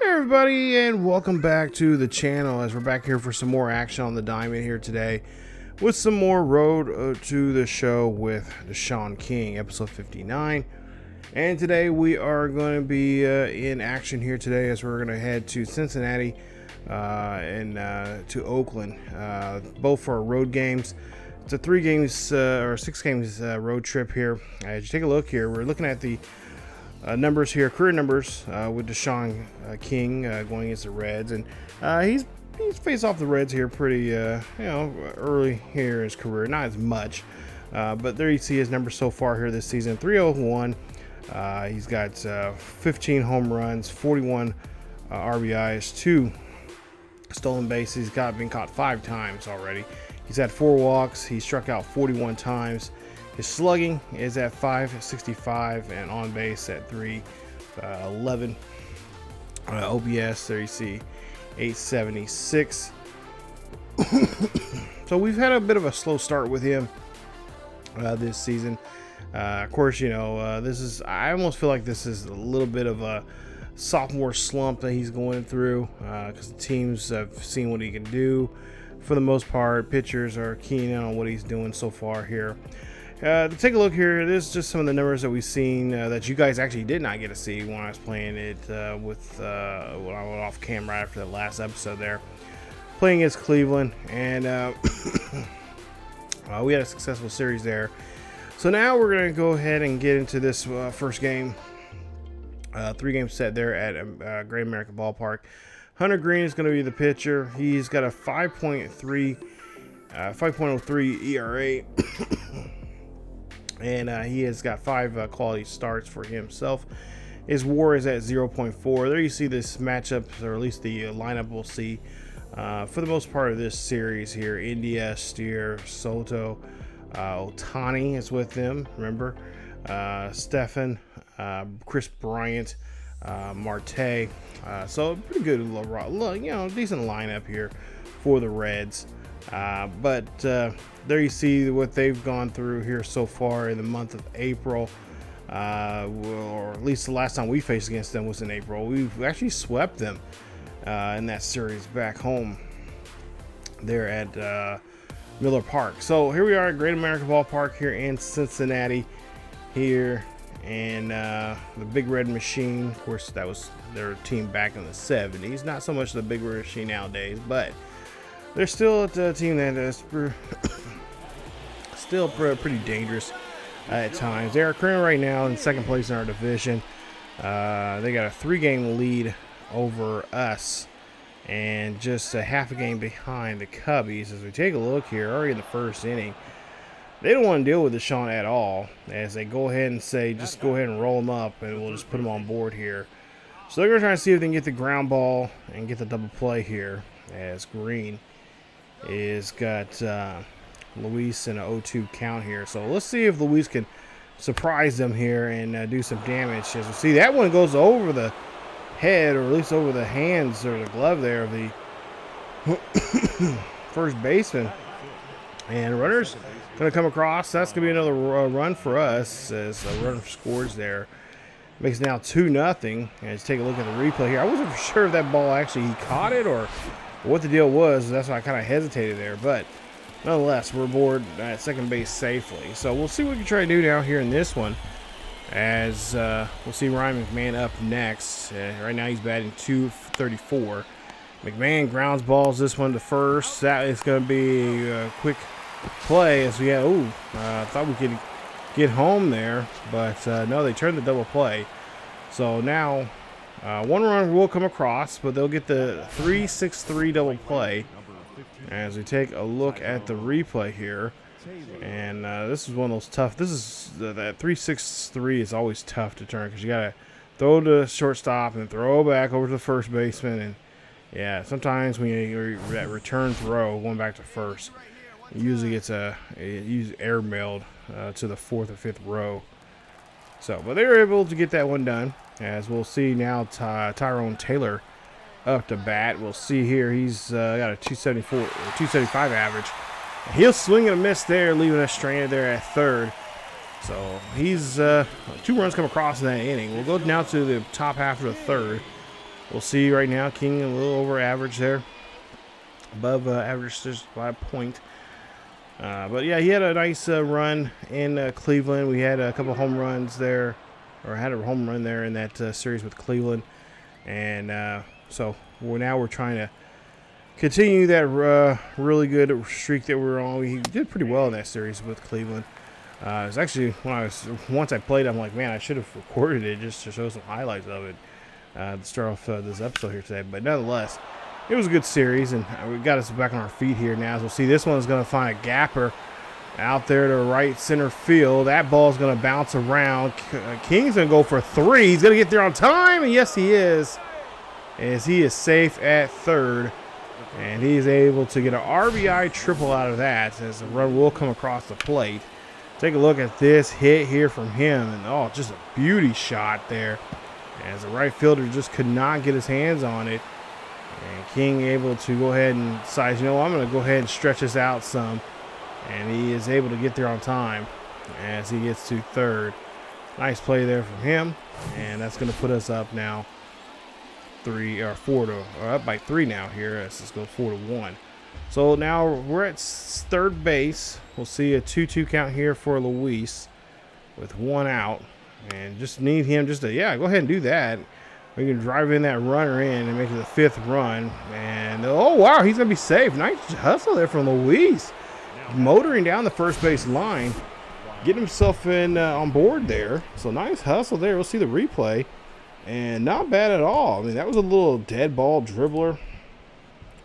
Hey everybody, and welcome back to the channel as we're back here for some more action on the diamond here today with some more Road to the Show with Deshaun King, episode 59. And today we are going to be in action here today as we're going to head to Cincinnati and to Oakland, both for our road games. It's a 6 games road trip here. As you take a look here, we're looking at the numbers here, career numbers with Deshaun King going against the Reds, and he's faced off the Reds here pretty early here in his career, not as much, but there you see his numbers so far here this season: 301. He's got 15 home runs, 41 RBIs, 2 stolen bases. He's been caught 5 times already. He's had 4 walks. He struck out 41 times. His slugging is at 565 and on base at 311. OPS, there you see 876. So we've had a bit of a slow start with him this season. Of course, I almost feel like this is a little bit of a sophomore slump that he's going through because the teams have seen what he can do. For the most part, pitchers are keying in on what he's doing so far here. To take a look here, this is just some of the numbers that we've seen that you guys actually did not get to see when I was playing it when I went off camera after the last episode there. Playing against Cleveland, and we had a successful series there. So now we're going to go ahead and get into this first game. 3-game set there at Great American Ballpark. Hunter Green is going to be the pitcher. He's got a 5.03 ERA. And he has got 5 quality starts for himself. His WAR is at 0.4. There you see this matchup, or at least the lineup we'll see for the most part of this series here. India, Steer, Soto, Ohtani is with them. Remember, Stephan, Chris Bryant, Marte. So pretty good, decent lineup here for the Reds. But there you see what they've gone through here so far in the month of April, or at least the last time we faced against them was in April. We've actually swept them in that series back home there at Miller Park. So here we are at Great American Ballpark here in Cincinnati here, and the Big Red Machine. Of course, that was their team back in the 70s. Not so much the Big Red Machine nowadays, but they're still a team that is still pretty dangerous at times. They are currently right now in second place in our division. They got a 3-game lead over us and just a half a game behind the Cubbies. As we take a look here, already in the first inning, they don't want to deal with Deshaun at all, as they go ahead and say, just go ahead and roll them up and we'll just put them on board here. So they're going to try to see if they can get the ground ball and get the double play here, as Green is got Luis in an 0-2 count here. So let's see if Luis can surprise them here and do some damage. As we see, that one goes over the head, or at least over the hands or the glove there of the first baseman. And runners going to come across. That's going to be another run for us as a runner scores there. Makes it now 2-0. And let's take a look at the replay here. I wasn't for sure if that ball actually he caught it or what the deal was. That's why I kind of hesitated there, but nonetheless, we're aboard at second base safely. So we'll see what we can try to do now here in this one, as we'll see Ryan McMahon up next. Right now he's batting .234. McMahon grounds balls this one to first. That is going to be a quick play as we have. Thought we could get home there, but no, they turned the double play. So now one run will come across, but they'll get the 3-6-3 double play as we take a look at the replay here. And this is one of those tough. That 3-6-3 is always tough to turn because you got to throw to shortstop and throw back over to the first baseman. And yeah, sometimes when you that return throw going back to first, it usually gets airmailed to the 4th or 5th row. So, but they were able to get that one done. As we'll see now, Tyrone Taylor up to bat. We'll see here he's got a 275 average. He'll swing and a miss there, leaving us stranded there at third. So he's 2 runs come across in that inning. We'll go now to the top half of the third. we'll see right now. King a little over average there, above average just by a point. But yeah, he had a nice run in Cleveland. We had a couple home runs there, or had a home run there in that series with Cleveland, and so we're trying to continue that really good streak that we're on. He did pretty well in that series with Cleveland. It was actually once I played, I'm like, man, I should have recorded it just to show some highlights of it to start off this episode here today. But nonetheless, it was a good series, and we got us back on our feet here now. As we'll see, this one's going to find a gapper out there to right center field. That ball's going to bounce around. King's going to go for 3. He's going to get there on time, and yes, he is, as he is safe at third. And he's able to get an RBI triple out of that, as the run will come across the plate. Take a look at this hit here from him, and oh, just a beauty shot there, as the right fielder just could not get his hands on it. And King able to go ahead and decide, you know, I'm going to go ahead and stretch this out some. And he is able to get there on time as he gets to third. Nice play there from him, and that's going to put us up now 3 or 4 to, or up by 3 now here. Let's go 4-1. So now we're at third base. We'll see a 2-2 count here for Luis with 1 out, and just need him just to, yeah, go ahead and do that. We can drive in that runner in and make it the 5th run. And oh wow, he's gonna be safe. Nice hustle there from Luis, motoring down the first base line, getting himself in on board there. So nice hustle there. We'll see the replay, and not bad at all. I mean, that was a little dead ball dribbler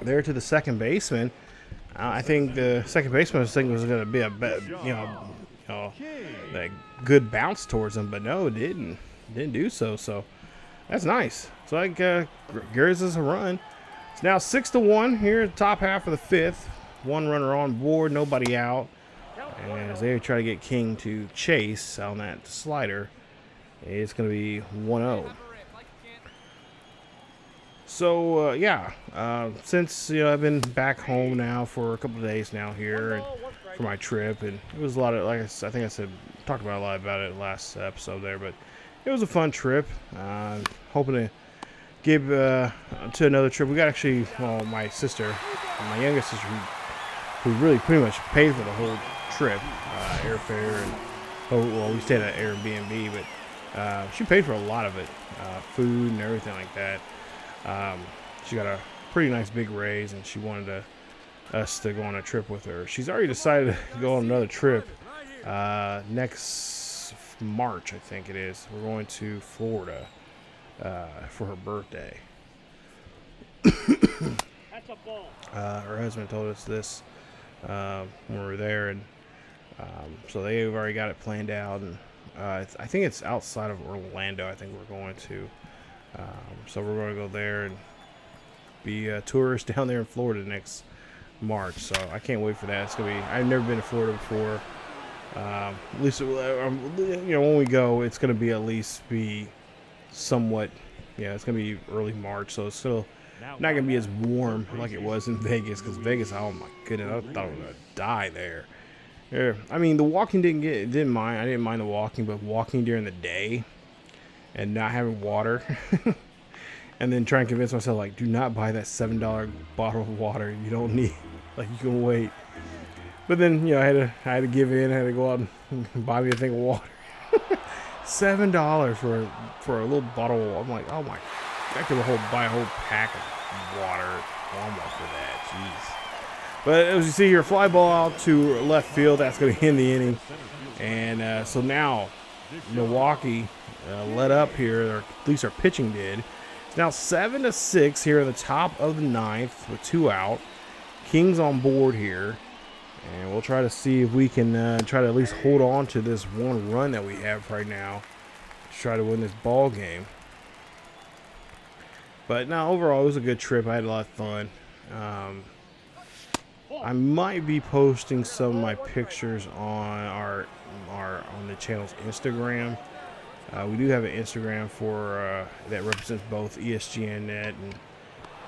there to the second baseman. I think the second baseman was thinking it was going to be a good bounce towards him, but no, it didn't do so. So that's nice. So I think Gary's us a run. It's now 6-1 here at the top half of the 5th. 1 runner on board, nobody out. And as they try to get King to chase on that slider, it's going to be 1-0. So yeah, since I've been back home now for a couple of days now here and for my trip, and it was a lot of, like I think I said, talked about a lot about it last episode there, but it was a fun trip. Hoping to give to another trip. We got actually, well, my sister, my youngest sister, who really pretty much paid for the whole trip, airfare, and we stayed at Airbnb, but she paid for a lot of it, food and everything like that. She got a pretty nice big raise, and she wanted us to go on a trip with her. She's already decided to go on another trip next March, I think it is. We're going to Florida for her birthday. Her husband told us this when we were there, and so they've already got it planned out, and I think it's outside of Orlando. I think we're going to. So we're going to go there and be tourists down there in Florida next March. So I can't wait for that. It's gonna be. I've never been to Florida before. At least when we go, it's gonna be at least be somewhat. Yeah, it's gonna be early March, so it's still not gonna be as warm like it was in Vegas. Because Vegas, oh my goodness, I thought I was gonna die there. Yeah, I mean the walking I didn't mind the walking, but walking during the day and not having water, and then try and convince myself, like, do not buy that $7 bottle of water. You don't need, like, you can wait. But then, I had to give in. I had to go out and buy me a thing of water. $7 for a little bottle of water. I'm like, oh my, I could buy a whole pack of water almost for that. Jeez. But as you see here, fly ball out to left field. That's going to end the inning. And so now Milwaukee let up here, or at least our pitching did. It's now 7-6 here in the top of the 9th with 2 out. King's on board here, and we'll try to see if we can try to at least hold on to this 1 run that we have right now to try to win this ball game. But no, overall it was a good trip. I had a lot of fun. I might be posting some of my pictures on on the channel's Instagram. We do have an Instagram for that represents both ESGNet and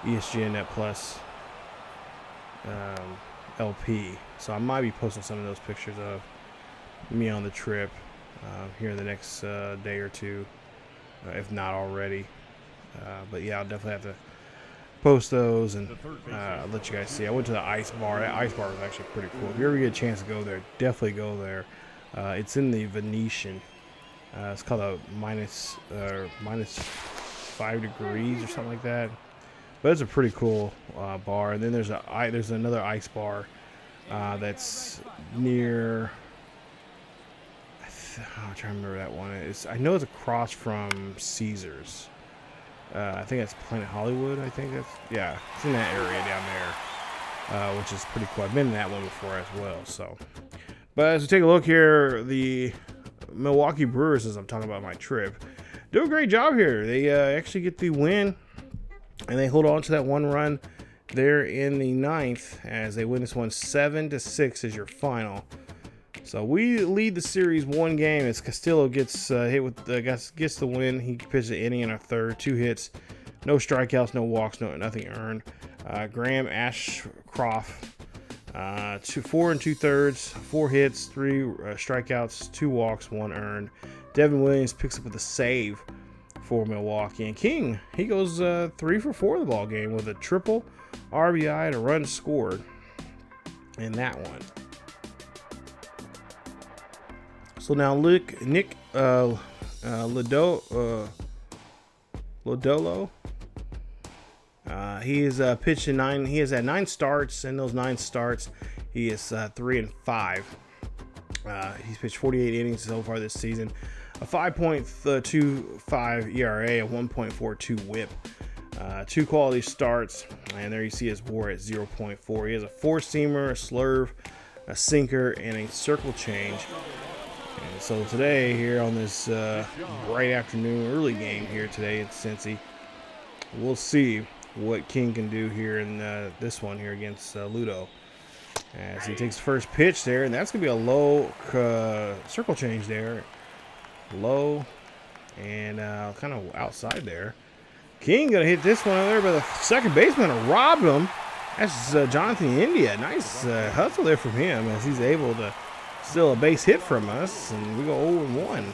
ESGNet Plus LP. So I might be posting some of those pictures of me on the trip here in the next day or two, if not already. But yeah, I'll definitely have to post those and let you guys see. I went to the ice bar. That ice bar was actually pretty cool. If you ever get a chance to go there, definitely go there. It's in the Venetian. It's called a minus 5 degrees or something like that. But it's a pretty cool bar. And then there's another ice bar that's near. I'm trying to remember that one. I know it's across from Caesars. I think that's Planet Hollywood. I think it's in that area down there, which is pretty cool. I've been in that one before as well. So, but as we take a look here, the Milwaukee Brewers, as I'm talking about my trip, do a great job here. They actually get the win, and they hold on to that one run there in the 9th as they win this one 7-6 as your final. So we lead the series 1 game as Castillo gets hit with gets the win. He pitches an inning in a third, 2 hits, no strikeouts, no walks, nothing earned. Graham Ashcroft, 4 2/3, 4 hits, 3 strikeouts, 2 walks, 1 earned. Devin Williams picks up with a save for Milwaukee, and King, he goes 3 for 4 in the ball game with a triple, RBI, and a run scored in that one. So now Nick Lodolo, he is pitched in 9. He has had 9 starts. In those 9 starts, he is 3-5. He's pitched 48 innings so far this season, a 5.25 ERA, a 1.42 WHIP, 2 quality starts, and there you see his WAR at 0.4. He has a 4-seamer, a slurve, a sinker, and a circle change. And so today, here on this bright afternoon, early game here today in Cincy, we'll see what King can do here in this one here against Ludo. As he takes the first pitch there, and that's going to be a low circle change there. Low and kind of outside there. King going to hit this one over there, but the second baseman robbed him. That's Jonathan India. Nice hustle there from him as he's able to steal a base hit from us, and we go 0-1.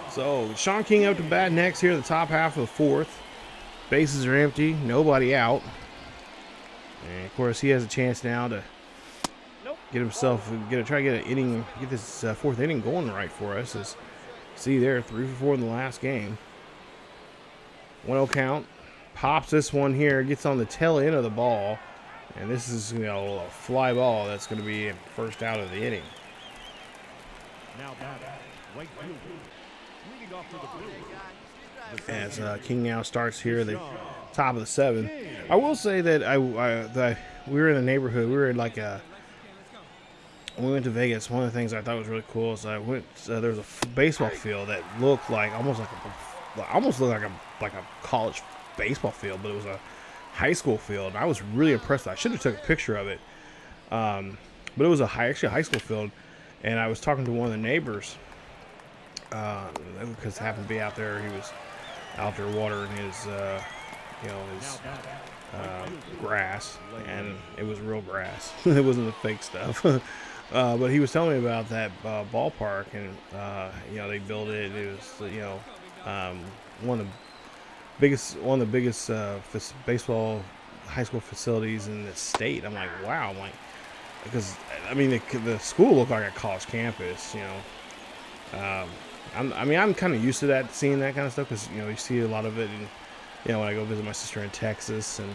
So Sean King up to bat next here in the top half of the 4th. Bases are empty, nobody out. And of course, he has a chance now to get himself, try to get an inning, get this 4th inning going right for us. As see there, 3 for 4 in the last game. 1-0 count. Pops this one here, gets on the tail end of the ball, and this is a fly ball that's going to be first out of the inning. As King now starts here, the top of the 7th. I will say that we were in the neighborhood. We were in like when we went to Vegas, one of the things I thought was really cool is I went. There was a baseball field that looked like almost like a college baseball field, but it was a high school field. I was really impressed. I should have took a picture of it, but it was actually a high school field. And I was talking to one of the neighbors because I happened to be out there. He was out there watering his grass, and it was real grass. It wasn't the fake stuff. But he was telling me about that ballpark, and they built it. It was one of the biggest baseball high school facilities in the state. I'm like, wow. I'm like, because I mean the school looked like a college campus. I'm kind of used to that, seeing that kind of stuff, because you see a lot of it. And when I go visit my sister in Texas, and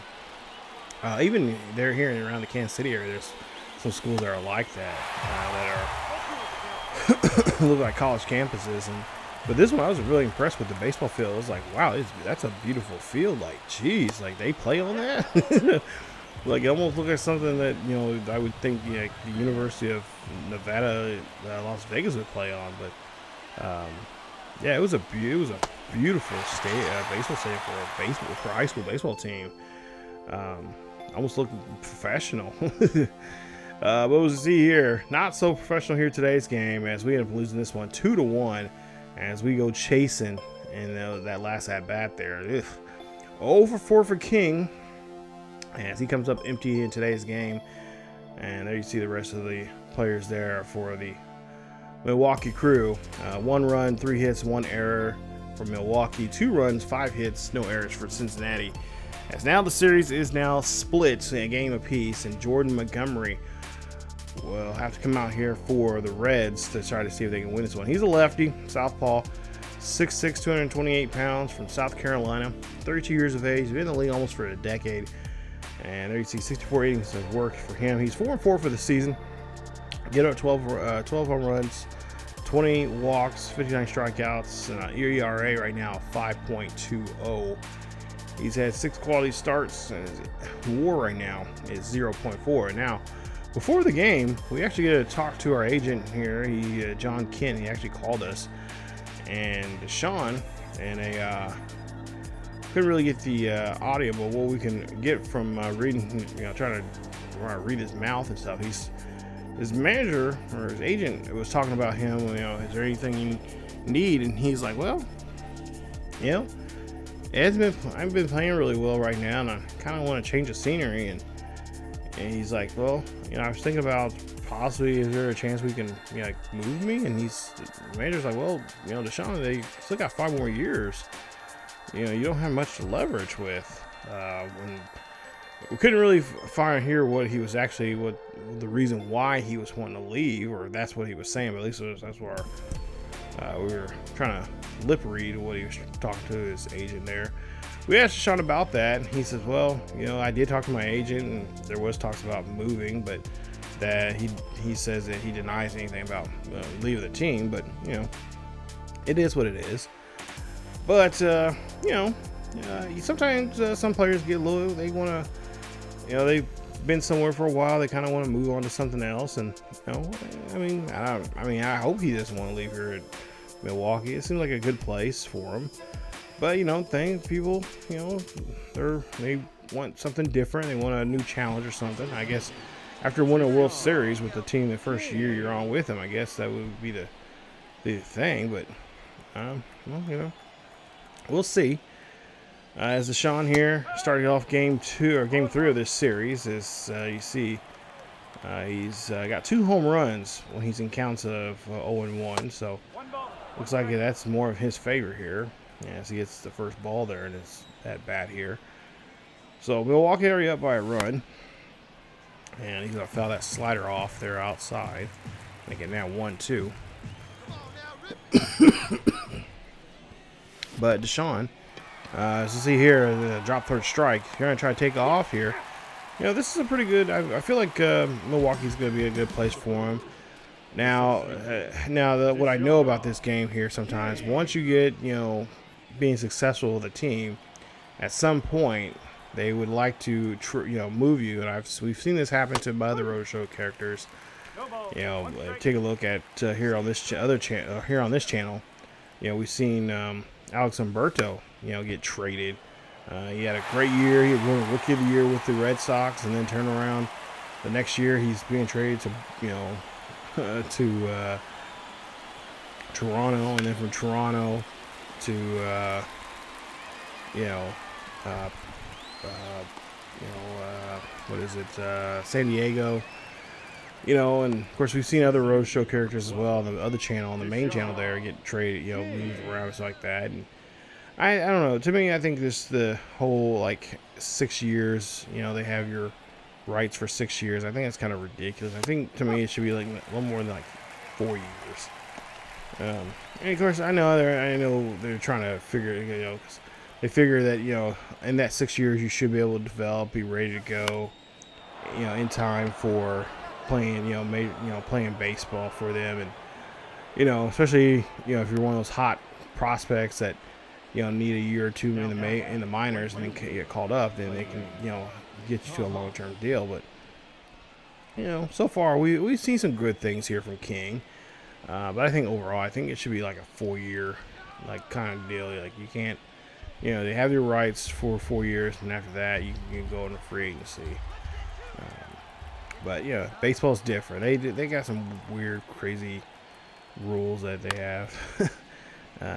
even there here and around the Kansas City area, there's some schools that are like that, that are look like college campuses. But this one, I was really impressed with the baseball field. I was like, wow, that's a beautiful field. Like, geez, like they play on that. Like, it almost looked like something that I would think the University of Nevada, Las Vegas would play on. But it was a beautiful baseball stadium for a high school baseball team. Almost looked professional. But we'll see here, not so professional here today's game, as we end up losing this one 2-1 as we go chasing in that last at bat there. 0 for 4 for King as he comes up empty in today's game. And there you see the rest of the players there for the Milwaukee Crew. 1 run, 3 hits, 1 error, for Milwaukee. 2 runs, 5 hits, no errors for Cincinnati. As now the series is now split a game apiece, and Jordan Montgomery will have to come out here for the Reds to try to see if they can win this one. He's a lefty, southpaw, 6'6", 228 pounds from South Carolina, 32 years of age. He's been in the league almost for a decade. And there you see 64 innings of work for him. He's 4-4 for the season. Get up 12 home runs, 20 walks, 59 strikeouts, and ERA right now 5.20. He's had 6 quality starts, and his WAR right now is 0.4. Now, before the game, we actually get to talk to our agent here, John Kent. He actually called us, and Deshaun, and couldn't really get the audio, but what we can get from reading, trying to read his mouth and stuff. His manager or his agent was talking about him. Is there anything you need? And he's like, well, I've been playing really well right now, and I kind of want to change the scenery. And he's like, well, I was thinking about possibly, is there a chance we can move me? And the manager's like, well, Deshaun, they still got 5 more years. You don't have much to leverage with. When we couldn't really find here what he was actually, what the reason why he was wanting to leave, or that's what he was saying. But at least that's where we were trying to lip read what he was talking to his agent there. We asked Sean about that, and he says, well, I did talk to my agent, and there was talks about moving, but that he says that he denies anything about leaving the team. But it is what it is. But sometimes some players get low. They want to, they've been somewhere for a while. They kind of want to move on to something else. And I hope he doesn't want to leave here at Milwaukee. It seems like a good place for him. But people, they want something different. They want a new challenge or something. I guess after winning a World Series with the team the first year you're on with them, I guess that would be the thing. But we'll see. As Deshaun here starting off game 3 of this series, as you see, he's got 2 home runs when he's in counts of 0-1. So looks like that's more of his favor here as he gets the first ball there in his at bat here. So Milwaukee already up by a run, and he's gonna foul that slider off there outside, make it now 1-2. But Deshaun, as you see here, the drop third strike. You're going to try to take off here. This is a pretty good. I feel like Milwaukee's going to be a good place for him. Now, what I know about this game here, sometimes once you get being successful with a team, at some point they would like to move you, and we've seen this happen to my other roadshow characters. Take a look at here on this channel. We've seen Alex Humberto, get traded. He had a great year. He won Rookie of the Year with the Red Sox, and then turn around the next year he's being traded to to Toronto, and then from Toronto to San Diego. And of course we've seen other roadshow characters as well on the other channel, on the main channel there, get traded, moved around stuff like that. And I don't know. To me, I think this the whole 6 years. They have your rights for 6 years. I think that's kind of ridiculous. I think to me it should be a little more than 4 years. And of course I know they're trying to figure, 'cause they figure that in that 6 years you should be able to develop, be ready to go, in time for playing, playing baseball for them. And especially if you're one of those hot prospects that need a year or two in the minors and then get called up, then they can get you to a long-term deal. But so far we've seen some good things here from King, but I think overall I think it should be a 4-year kind of deal. You can't, they have your rights for 4 years, and after that you can go into free agency. But baseball's different. They got some weird, crazy rules that they have.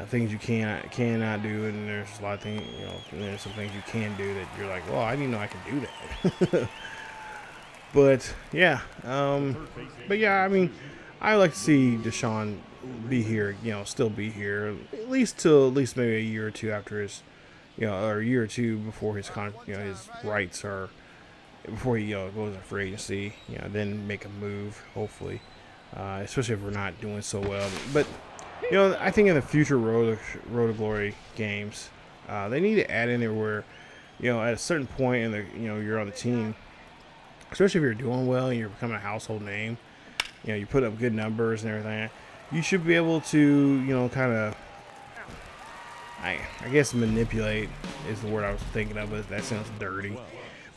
Things you cannot do, and there's a lot of things. And there's some things you can do that you're like, well, I didn't know I could do that. But yeah, I like to see Deshaun be here, still be here at least maybe a year or two after his, or a year or two before his his rights are, before he goes to free agency, then make a move, hopefully, especially if we're not doing so well. But I think in the future Road to Glory games, they need to add in there where, at a certain point in the, you're on the team, especially if you're doing well and you're becoming a household name, you put up good numbers and everything, you should be able to, kind of, I guess manipulate is the word I was thinking of, but that sounds dirty.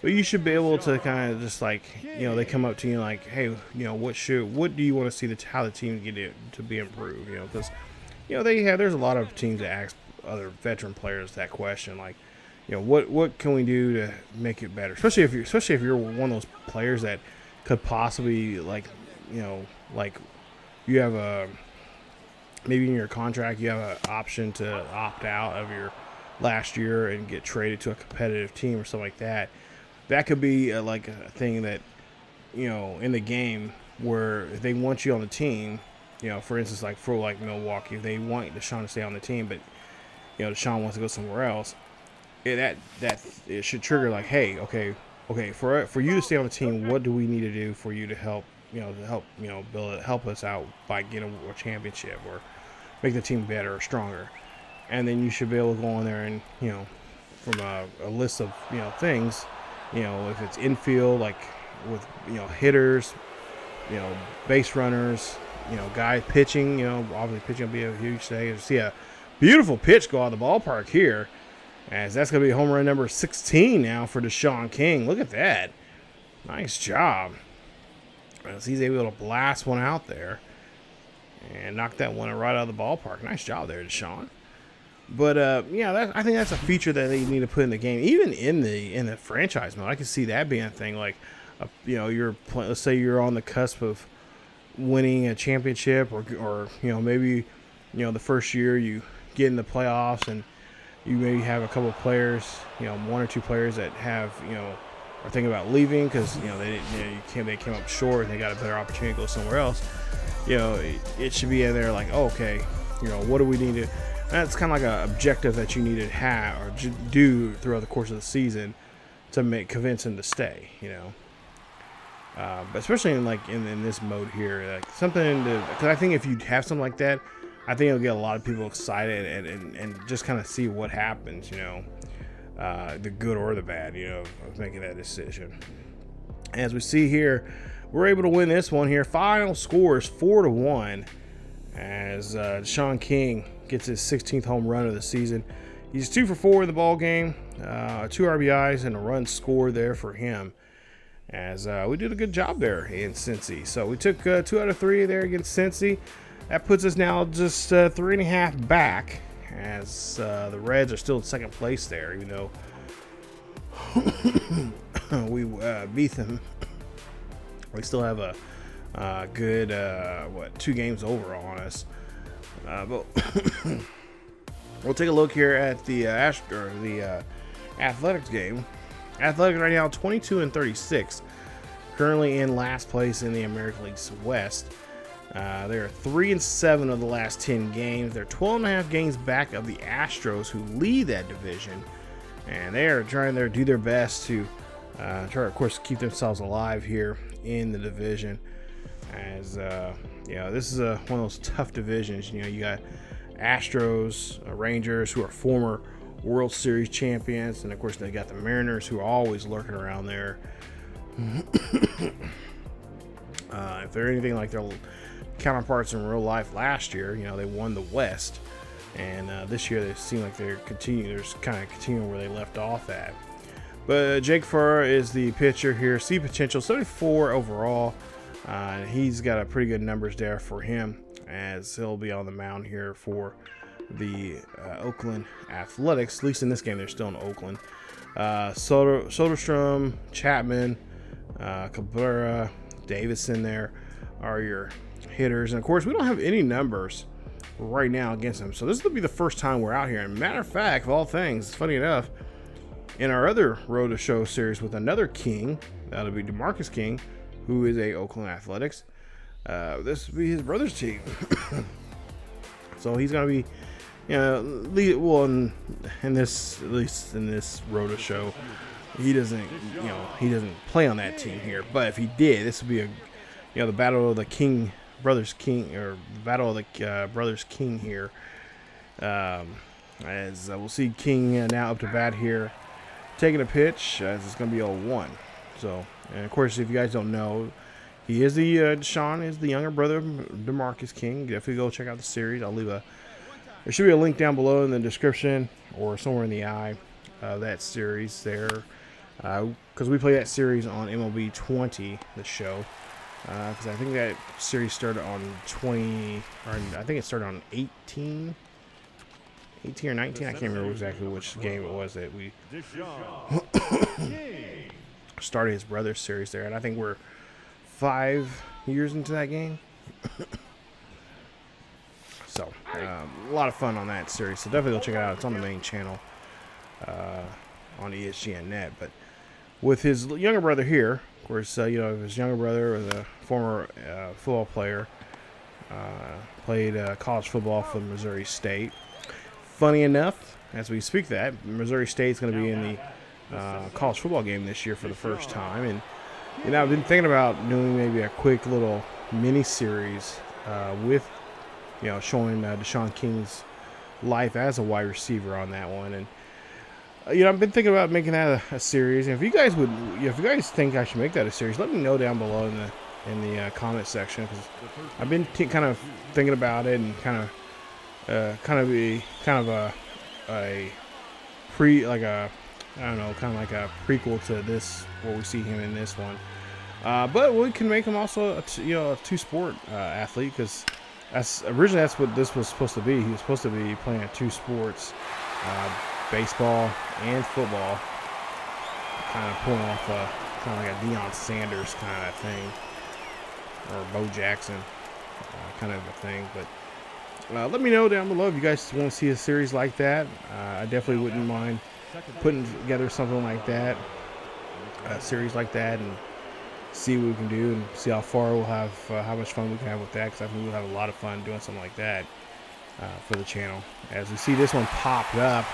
But you should be able to kind of just like, they come up to you like, hey, what do you want to see how the team get it to be improved? Because, there's a lot of teams that ask other veteran players that question, like, what can we do to make it better? Especially if you're one of those players that could possibly like you have maybe in your contract you have an option to opt out of your last year and get traded to a competitive team or something like that. That could be like a thing that, in the game where if they want you on the team, for instance, like for like Milwaukee, if they want Deshaun to stay on the team, but, Deshaun wants to go somewhere else, it should trigger like, hey, okay, for you to stay on the team, what do we need to do for you to help, help us out by getting a championship or make the team better or stronger? And then you should be able to go on there and, from a list of, things, if it's infield, like with, hitters, base runners, guys pitching, obviously pitching will be a huge thing. You see a beautiful pitch go out of the ballpark here, as that's going to be home run number 16 now for Deshaun King. Look at that. Nice job. As he's able to blast one out there and knock that one right out of the ballpark. Nice job there, Deshaun. But I think that's a feature that they need to put in the game, even in the franchise mode. I can see that being a thing. Like, let's say you're on the cusp of winning a championship, or maybe the first year you get in the playoffs and you maybe have a couple of players, one or two players that have are thinking about leaving because they came up short and they got a better opportunity to go somewhere else. It should be in there like, oh, okay, what do we need to? That's kind of like an objective that you need to have or do throughout the course of the season to convince him to stay. But especially in this mode here, like something because I think if you have something like that, I think it'll get a lot of people excited and just kind of see what happens. The good or the bad, of making that decision. As we see here, we're able to win this one here. Final score is 4-1 as Deshaun King gets his 16th home run of the season. He's 2 for 4 in the ball game, 2 RBIs and a run scored there for him. As we did a good job there in Cincy. So we took 2 out of 3 there against Cincy. That puts us now just 3.5 back, as the Reds are still in second place there, even though we beat them. We still have a good 2 games over on us. But we'll take a look here at the Athletics game. Athletics right now 22-36, currently in last place in the American League West. They are 3-7 of the last 10 games. They're 12.5 games back of the Astros, who lead that division, and they are trying to do their best to try, of course, keep themselves alive here in the division. As this is one of those tough divisions. You got Astros, Rangers, who are former World Series champions, and of course they got the Mariners, who are always lurking around there. If they're anything like their counterparts in real life last year, they won the West, and this year they seem like they're continuing where they left off at. But Jake Furr is the pitcher here. See potential, 74 overall. He's got a pretty good numbers there for him, as he'll be on the mound here for the Oakland Athletics. At least in this game, they're still in Oakland. Soderstrom, Chapman, Cabrera, Davidson there are your hitters. And of course, we don't have any numbers right now against them. So this will be the first time we're out here. And matter of fact, of all things, funny enough, in our other Road to Show series with another King, that'll be DeMarcus King, who is a Oakland Athletics. This will be his brother's team. So he's going to be, well, in this, at least in this Rota show, he doesn't play on that team here. But if he did, this would be the battle of the Brothers King here. As we'll see King now up to bat here, taking a pitch, as it's going to be 0-1. So, and of course, if you guys don't know, he is Deshaun is the younger brother of DeMarcus King. Definitely go check out the series. I'll leave there should be a link down below in the description or somewhere in the eye of that series there. Because we play that series on MLB 20, the show. Because I think that series started on 20, or I think it started on 18 or 19. I can't remember exactly which game it was that we started his brother's series there. And I think we're 5 years into that game. So, a lot of fun on that series. So definitely go check it out. It's on the main channel on ESGNet. But with his younger brother here, of course, his younger brother was a former football player. Played college football for Missouri State. Funny enough, as we speak that, Missouri State's going to be in the college football game this year for the first time. And I've been thinking about doing maybe a quick little mini-series with showing Deshaun King's life as a wide receiver on that one. And I've been thinking about making that a series. And if you guys think I should make that a series, let me know down below in the comment section, because I've been kind of thinking about it and kind of a prequel to this, where we see him in this one. But we can make him also a two-sport athlete, because originally that's what this was supposed to be. He was supposed to be playing two sports, baseball and football, kind of pulling off kind of like a Deion Sanders kind of thing, or Bo Jackson kind of a thing. But let me know down below if you guys want to see a series like that. I definitely wouldn't mind putting together something like that, a series like that, and see what we can do and see how far we'll have, how much fun we can have with that, because I think we'll have a lot of fun doing something like that for the channel. As we see this one popped up,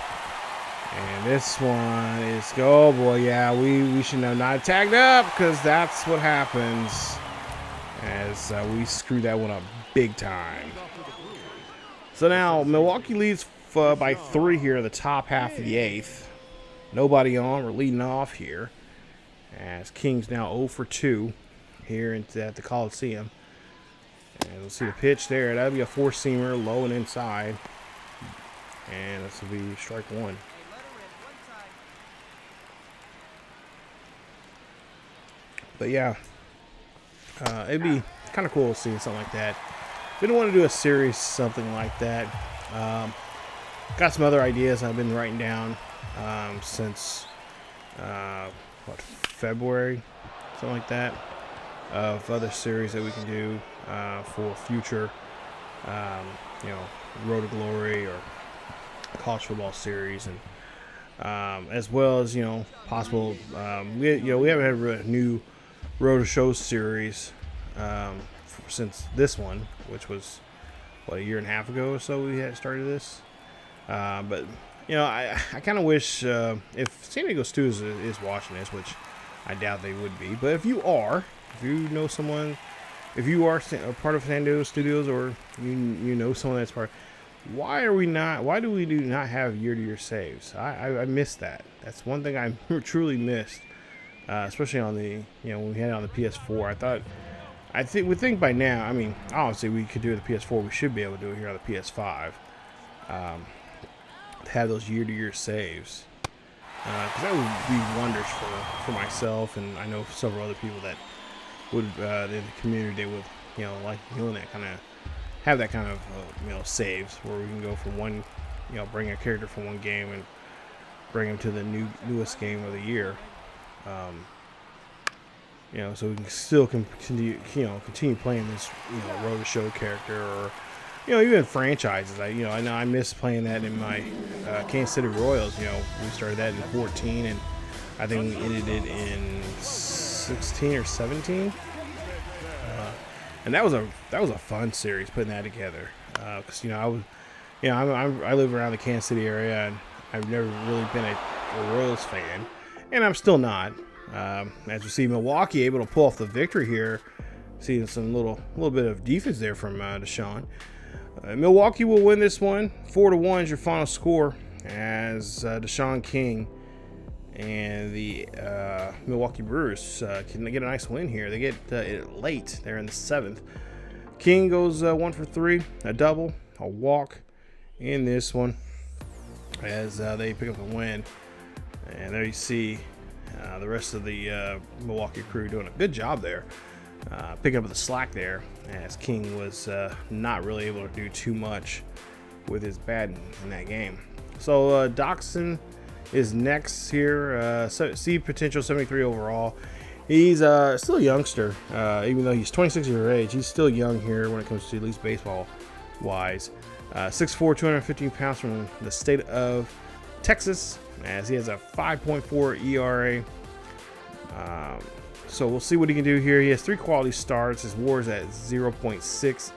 and this one is, oh boy, yeah, we should have not tagged up, because that's what happens as we screw that one up big time. So now Milwaukee leads by 3 here in the top half of the 8th. Nobody on. We're leading off here, as King's now 0 for 2 here at the Coliseum. And we'll see the pitch there. That'll be a four-seamer, low and inside. And this will be strike one. But yeah, it'd be kind of cool seeing something like that. Didn't want to do a series, something like that. Got some other ideas I've been writing down since February, something like that, of other series that we can do for future, Road to Glory or college football series, and as well as possible. We haven't had a new Road to Show series since this one, which was a year and a half ago or so we had started this. But I kind of wish if San Diego Stu is watching this, which I doubt they would be, but if you know someone, if you are a part of San Diego Studios, or you know someone that's part, why do we not have year-to-year saves? I missed that. That's one thing I truly missed, especially on the when we had it on the PS4. I think by now, I mean, obviously we could do it on the PS4. We should be able to do it here on the PS5. To have those year-to-year saves, because that would be wonders for myself, and I know several other people that would in the community, they would like doing that, kind of have that kind of saves where we can go from one, bring a character from one game and bring him to the newest game of the year. So we can still continue playing this, Road to Show character, or even franchises. I know I miss playing that in my Kansas City Royals. We started that in 14, and I think we ended it in 16 or 17. And that was a fun series, putting that together. Because You know, I live around the Kansas City area, and I've never really been a Royals fan, and I'm still not. As we see Milwaukee able to pull off the victory here, seeing some little bit of defense there from Deshaun. Milwaukee will win this one. 4-1 is your final score, as Deshaun King and the Milwaukee Brewers can get a nice win here. They get it late. They're in the 7th. King goes 1 for 3, a double, a walk in this one, as they pick up the win. And there you see the rest of the Milwaukee crew doing a good job there, picking up the slack there, as King was not really able to do too much with his bat in that game. So Doxson is next here. See potential 73 overall. He's still a youngster, even though he's 26 years of age. He's still young here when it comes to at least baseball wise. 6'4", 215 pounds from the state of Texas, as he has a 5.4 ERA. So we'll see what he can do here. He has 3 quality starts. His WAR is at 0.6.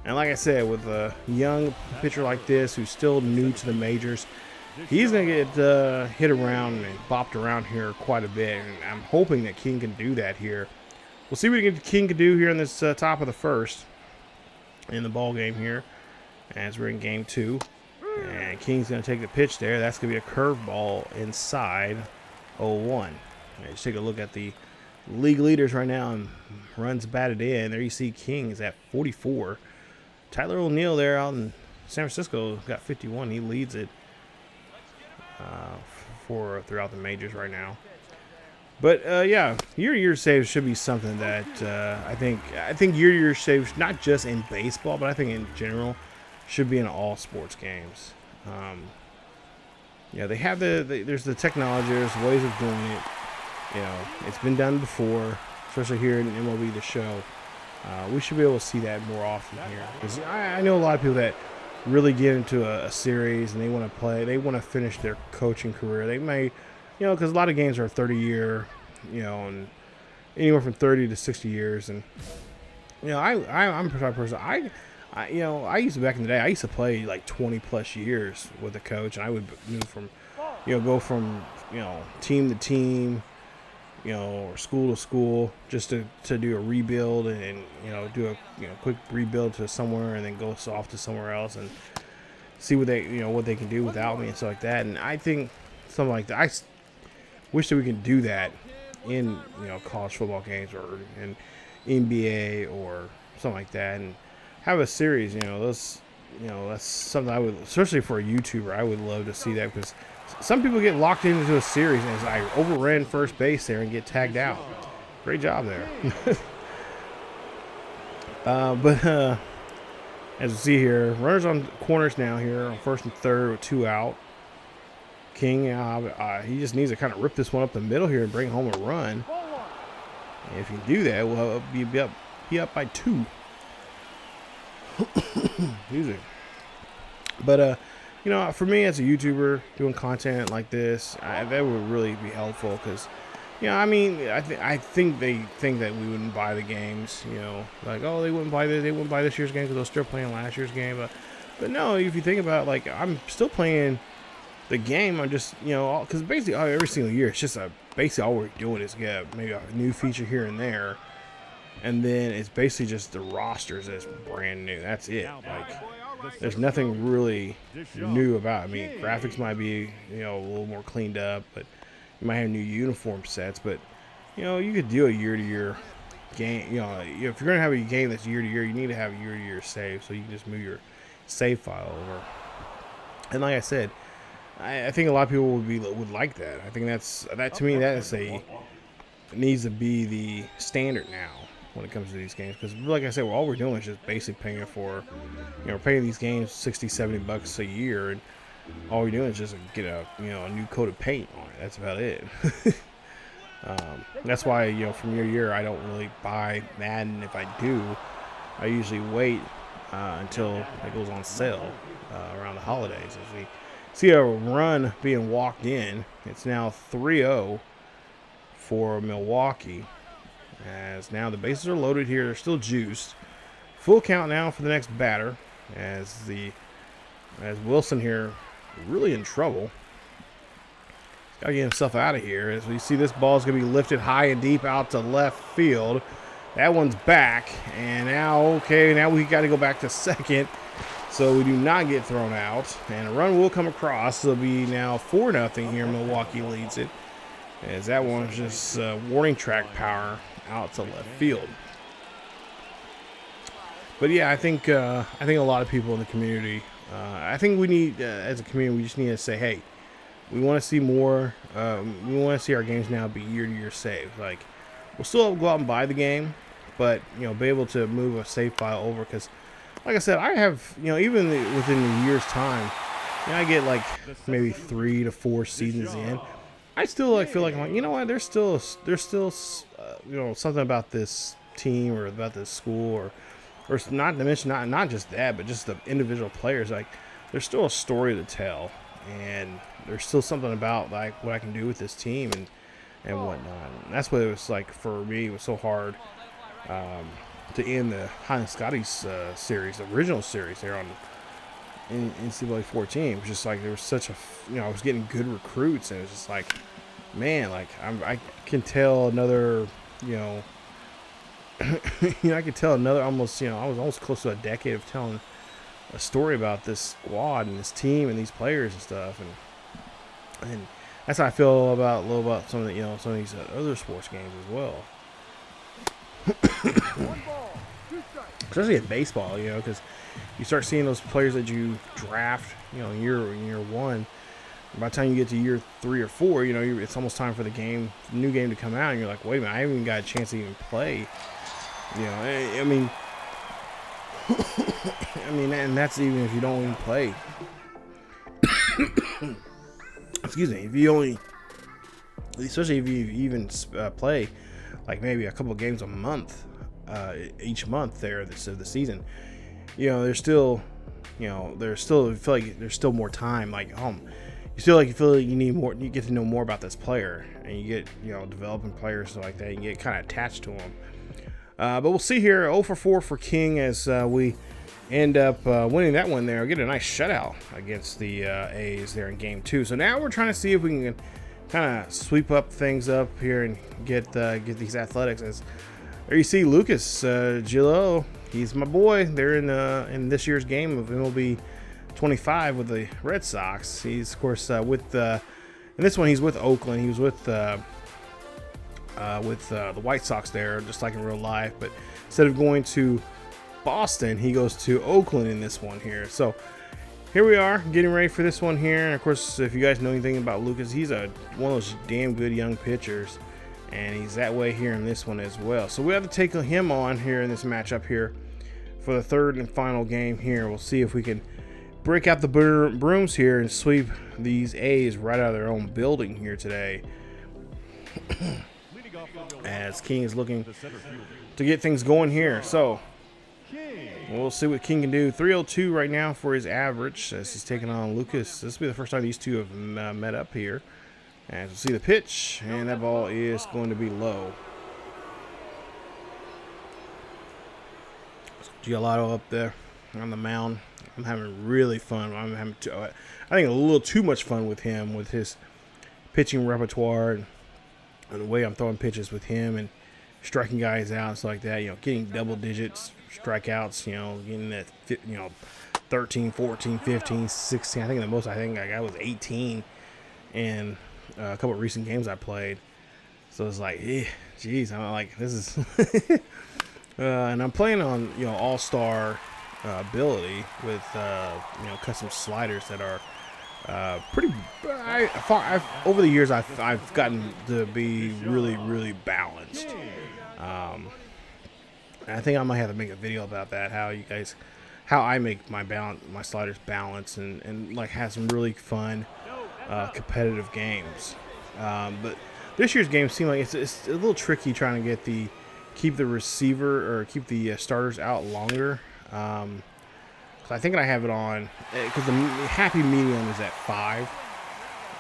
And like I said, with a young pitcher like this who's still new to the majors, he's going to get hit around and bopped around here quite a bit. And I'm hoping that King can do that here. We'll see what King can do here in this top of the first in the ball game here, as we're in game 2. And King's going to take the pitch there. That's going to be a curveball inside 0-1. Let's take a look at the league leaders right now and runs batted in. There you see King is at 44. Tyler O'Neill there out in San Francisco got 51. He leads it for throughout the majors right now. But yeah, year-to-year saves should be something that I think year-to-year saves, not just in baseball, but I think in general, should be in all sports games. Yeah, they have there's the technology, there's ways of doing it. You know, it's been done before, especially here in MLB The Show. We should be able to see that more often here, because I know a lot of people that really get into a series and they want to play, they want to finish their coaching career. They may, you know, because a lot of games are 30-year, you know, and anywhere from 30 to 60 years. And you know, I'm a type of person. You know, I used to, back in the day, I used to play like 20 plus years with a coach, and I would move from, you know, go from, you know, team to team, you know, or school to school, just to do a rebuild and you know, do a, you know, quick rebuild to somewhere and then go off to somewhere else and see what they, you know, what they can do without me and stuff like that. And I think something like that, I wish that we could do that in, you know, college football games or in NBA or something like that, and have a series. You know, those, you know, that's something I would, especially for a YouTuber, I would love to see that, because some people get locked into a series and I overran first base there and get tagged out. Great job there. But as you see here, runners on corners now here on first and third with 2 out. King, he just needs to kind of rip this one up the middle here and bring home a run. And if you do that, we'll be up by 2. Music. But you know, for me as a YouTuber doing content like this, that would really be helpful, because, you know, I mean, I think they think that we wouldn't buy the games, you know, like, oh, they wouldn't buy this year's game because they're still playing last year's game. But no, if you think about it, like, I'm still playing the game. I'm just, you know, because basically every single year it's just basically all we're doing is get maybe a new feature here and there, and then it's basically just the rosters that's brand new. That's it. Like, there's nothing really new about it. I mean, graphics might be, you know, a little more cleaned up, but you might have new uniform sets. But, you know, you could do a year-to-year game. You know, if you're going to have a game that's year-to-year, you need to have a year-to-year save, so you can just move your save file over. And like I said, I think a lot of people would like that. I think that to me, it needs to be the standard now when it comes to these games, because like I said, all we're doing is just basically paying for, you know, paying these games $60-70 a year, and all we're doing is just get a, you know, a new coat of paint on it. That's about it. That's why, you know, from year to year I don't really buy Madden. If I do, I usually wait until it goes on sale around the holidays. As we see a run being walked in, it's now 3-0 for Milwaukee. As now the bases are loaded here. They're still juiced. Full count now for the next batter, as the as Wilson here really in trouble. He's got to get himself out of here. As we see, this ball is going to be lifted high and deep out to left field. That one's back, and now, okay, now we got to go back to second, so we do not get thrown out, and a run will come across. It'll be now 4-0 here. Milwaukee leads it, as that one's just warning track power out to left field. But yeah, I think a lot of people in the community, I think we need, as a community, we just need to say, hey, we want to see more. We want to see our games now be year-to-year saved. Like, we'll still go out and buy the game, but, you know, be able to move a save file over, because, like I said, I have, you know, even within a year's time, you know, I get like maybe 3 to 4 seasons in, I still like feel like I'm like, you know what, there's still you know, something about this team or about this school, or not to mention not just that, but just the individual players. Like, there's still a story to tell, and there's still something about like what I can do with this team and whatnot. And that's what it was like for me. It was so hard to end the Highland Scotty's series, the original series there on in NCAA 14. It was just like there was such a, you know, I was getting good recruits, and it was just like, man, like I can tell another, you know, you know, I could tell another almost, you know, I was almost close to a decade of telling a story about this squad and this team and these players and stuff, and that's how I feel about a little about some of the, you know, some of these other sports games as well. Especially in baseball, you know, because you start seeing those players that you draft, you know, in year one. By the time you get to year 3 or 4, you know, it's almost time for the new game to come out, and you're like, wait a minute, I haven't even got a chance to even play. You know, I mean, and that's even if you don't even play. Excuse me, if you only, especially if you even play like maybe a couple of games a month, each month there of the season, you know, there's still, you know, you feel like there's still more time. Like, you feel like you need more, you get to know more about this player, and you get, you know, developing players like that, and you get kind of attached to them. But we'll see here, 0 for 4 for King, as we end up winning that one there. Get a nice shutout against the A's there in game 2. So now we're trying to see if we can kind of sweep up things up here and get these Athletics. As there you see Lucas Gillo, he's my boy. They're in this year's game of MLB 25 with the Red Sox. He's of course with in this one he's with Oakland. He was with the White Sox there, just like in real life. But instead of going to Boston, he goes to Oakland in this one here. So here we are getting ready for this one here. And of course, if you guys know anything about Lucas, he's one of those damn good young pitchers, and he's that way here in this one as well. So we have to take him on here in this matchup here for the third and final game here. We'll see if we can break out the brooms here and sweep these A's right out of their own building here today. As King is looking to get things going here. So we'll see what King can do. 302 right now for his average as he's taking on Lucas. This will be the first time these two have met up here. As we'll see the pitch, and that ball is going to be low. Giolotto up there on the mound. I'm having really fun. I think a little too much fun with him, with his pitching repertoire and the way I'm throwing pitches with him and striking guys out and stuff like that. You know, getting double digits strikeouts. You know, getting that 13, 14, 15, 16. I think the most I got was 18 in a couple of recent games I played. So it's like, geez, I'm like, this is. And I'm playing on, you know, all-star ability with custom sliders that are pretty. Over the years, I've gotten to be really balanced. I think I might have to make a video about that. How I make my sliders balance and like have some really fun competitive games. But this year's game seemed like it's a little tricky trying to get keep the receiver or keep the starters out longer. I think I have it on because the happy medium is at 5.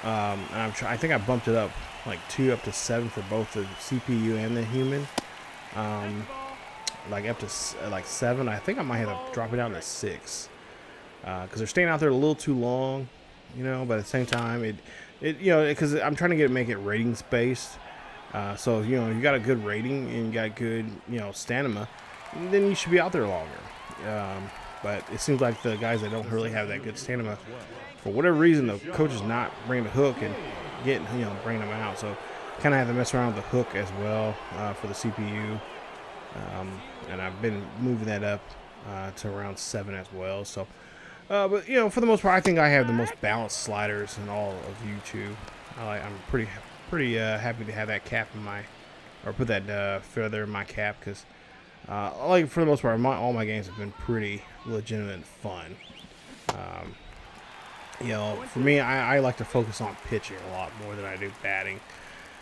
And I think I bumped it up like 2 up to 7 for both the CPU and the human. Like up to like 7. I think I might have to drop it down to 6. because they're staying out there a little too long, you know. But at the same time, you know, because I'm trying to make it ratings based. So you know, you got a good rating and you got good, you know, stamina, then you should be out there longer. But it seems like the guys that don't really have that good stamina, for whatever reason, the coach is not bringing the hook and bringing them out. So kind of have to mess around with the hook as well for the CPU. And I've been moving that up to around 7 as well. So, but you know, for the most part, I think I have the most balanced sliders in all of YouTube. I'm pretty happy to have that cap in my, or put that feather in my cap, because like for the most part, all my games have been pretty legitimate and fun. You know, for me, I like to focus on pitching a lot more than I do batting.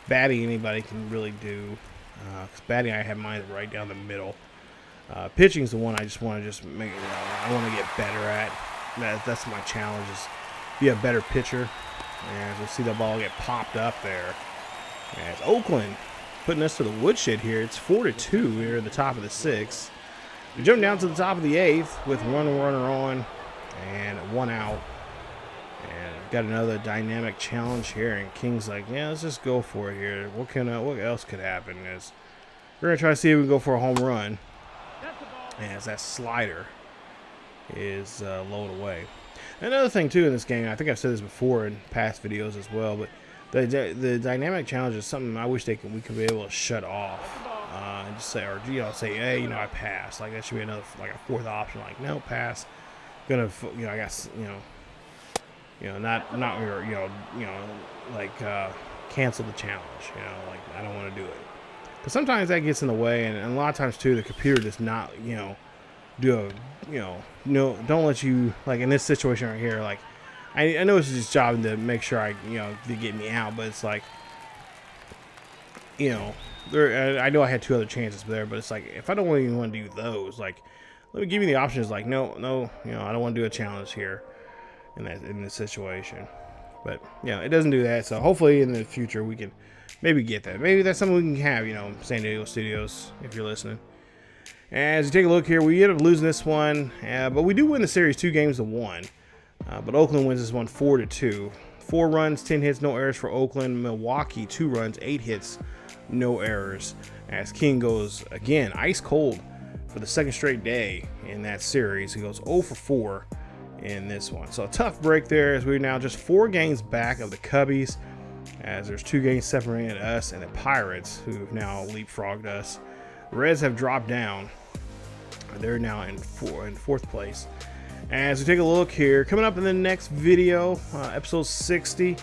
Batting, anybody can really do. Because batting, I have mine right down the middle. Pitching is the one I just want to make. I want to get better at. That's my challenge, is be a better pitcher. And we'll see the ball get popped up there. As Oakland putting us to the woodshed here. It's 4-2 here at the top of the 6th. We jump down to the top of the 8th with 1 runner on and 1 out. And got another dynamic challenge here. And King's like, yeah, let's just go for it here. What else could happen? Is we're gonna try to see if we can go for a home run. As that slider is lowered away. Another thing too in this game, I think I've said this before in past videos as well, but the dynamic challenge is something I wish we could be able to shut off and just say, or say, hey, you know, I passed. Like that should be another, like a 4th option. Like, no, pass. Gonna, you know, I guess, not cancel the challenge. You know, like I don't want to do it, because sometimes that gets in the way, and a lot of times too, the computer does not, don't let you, like in this situation right here, like I know it's his job to make sure to get me out, but it's like, I know I had 2 other chances there, but it's like, if I don't even want to do those, like, let me give me the options, like, no, I don't want to do a challenge here in this situation. But it doesn't do that. So hopefully in the future we can maybe get that. Maybe that's something we can have, San Diego Studios, if you're listening. As you take a look here, we end up losing this one, but we do win the series 2-1. But Oakland wins this one 4-2. 4 runs, 10 hits, no errors for Oakland. Milwaukee, 2 runs, 8 hits, no errors. As King goes again ice cold for the 2nd straight day in that series. He goes 0 for 4 in this one. So a tough break there, as we're now just 4 games back of the Cubbies, as there's 2 games separating us and the Pirates, who've now leapfrogged us. The Reds have dropped down. They're now in 4th place. As we take a look here, coming up in the next video, episode 60,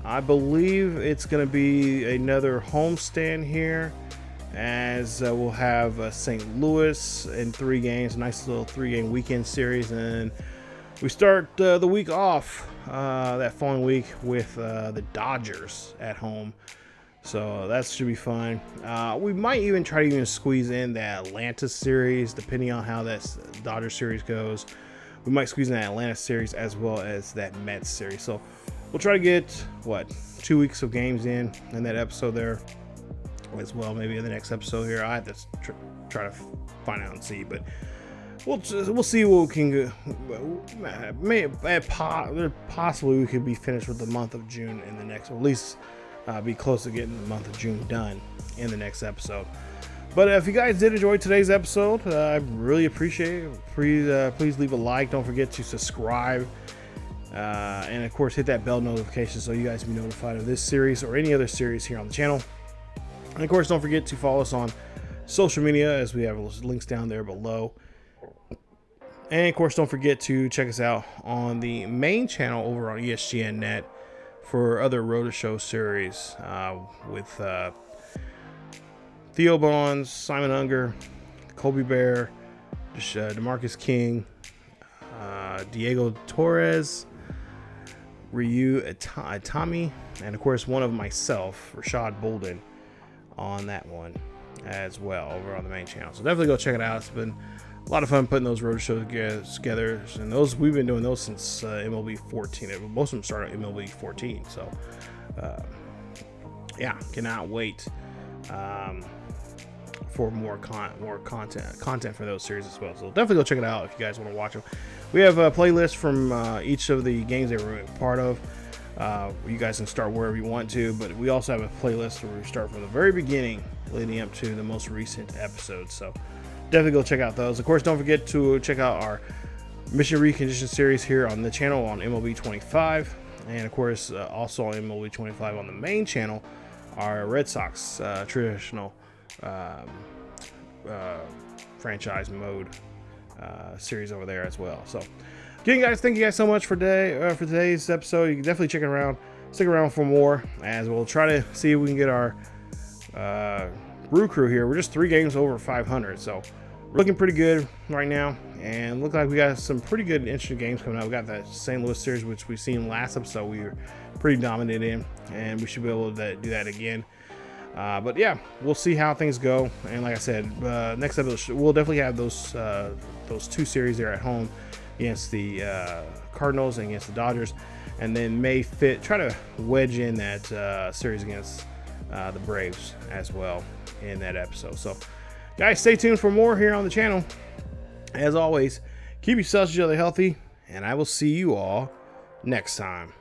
I believe it's going to be another homestand here, as we'll have St. Louis in 3 games, a nice little 3-game weekend series, and we start the week off that following week with the Dodgers at home. So that should be fun. We might even try to squeeze in the Atlanta series, depending on how that Dodger series goes. We might squeeze in that Atlanta series as well as that Mets series. So we'll try to get 2 weeks of games in that episode there as well. Maybe in the next episode here, I have to try to find out and see, but we'll see what we can go. Possibly we could be finished with the month of June in the next, or at least be close to getting the month of June done in the next episode. But if you guys did enjoy today's episode, I really appreciate it. Please leave a like. Don't forget to subscribe. And of course, hit that bell notification so you guys can be notified of this series or any other series here on the channel. And of course, don't forget to follow us on social media, as we have links down there below. And of course, don't forget to check us out on the main channel over on ESGNet for other Road Show series with Theo Bonds, Simon Unger, Kobe Bear, DeMarcus King, Diego Torres, Ryu Itami, and of course one of myself, Rashad Bolden, on that one as well over on the main channel. So definitely go check it out. It's been a lot of fun putting those road shows together, and those we've been doing those since MLB 14. Most of them started at MLB 14, so yeah, cannot wait for more content for those series as well. So definitely go check it out if you guys want to watch them. We have a playlist from each of the games they were part of. You guys can start wherever you want to, but we also have a playlist where we start from the very beginning leading up to the most recent episodes. So definitely go check out those. Of course, don't forget to check out our Mission Recondition series here on the channel on MLB 25. And of course, also on MLB 25 on the main channel, our Red Sox traditional franchise mode series over there as well. So again, guys, thank you guys so much for today's episode. You can definitely stick around for more, as we'll try to see if we can get our Brew Crew here. We're just 3 games over 500, so we're looking pretty good right now, and look like we got some pretty good interesting games coming out. We got that St. Louis series, which we seen last episode we were pretty dominant in, and we should be able to do that again. But yeah, we'll see how things go. And like I said, next episode we'll definitely have those 2 series there at home against the Cardinals and against the Dodgers, and then try to wedge in that series against the Braves as well in that episode. So guys, stay tuned for more here on the channel. As always, keep yourselves each other healthy, and I will see you all next time.